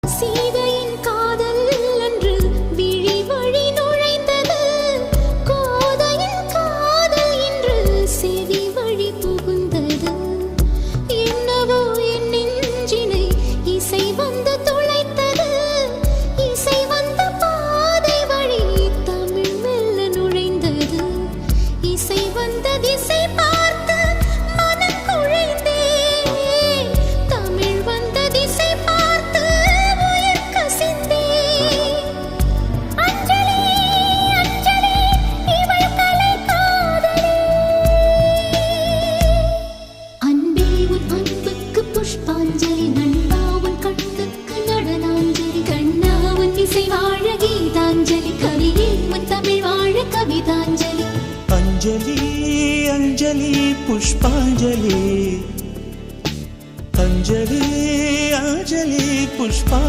சீதையின் காதல் அன்று விழி வழி நுழைந்தது, கோதையின் காதல் இன்று செவி வழி புகுந்தது. என்னவோ என் நெஞ்சினை இசை வந்து துளைத்தது, இசை வந்த பாதை வழி தமிழ் மெல்ல நுழைந்தது. இசை வந்த திசை பார்த்து மனம் குழைந்தே, தமிழ் வந்த திசை பார்த்து உயிர் கசிந்தே. அஞ்சலி அஞ்சலி இவள் கலை காதலி. அன்பே உன் அன்புக்கு புஷ்பாஞ்சலி, நண்பா உன் கண்ணுக்கு நடனாஞ்சலி, கண்ணா உன் இசை வாழ கீதாஞ்சலி, கவியே உன் தமிழ் வாழ கவிதாஞ்சலி. अंजलि अंजलि पुष्पांजलि, अंजलि अंजलि पुष्पांजलि.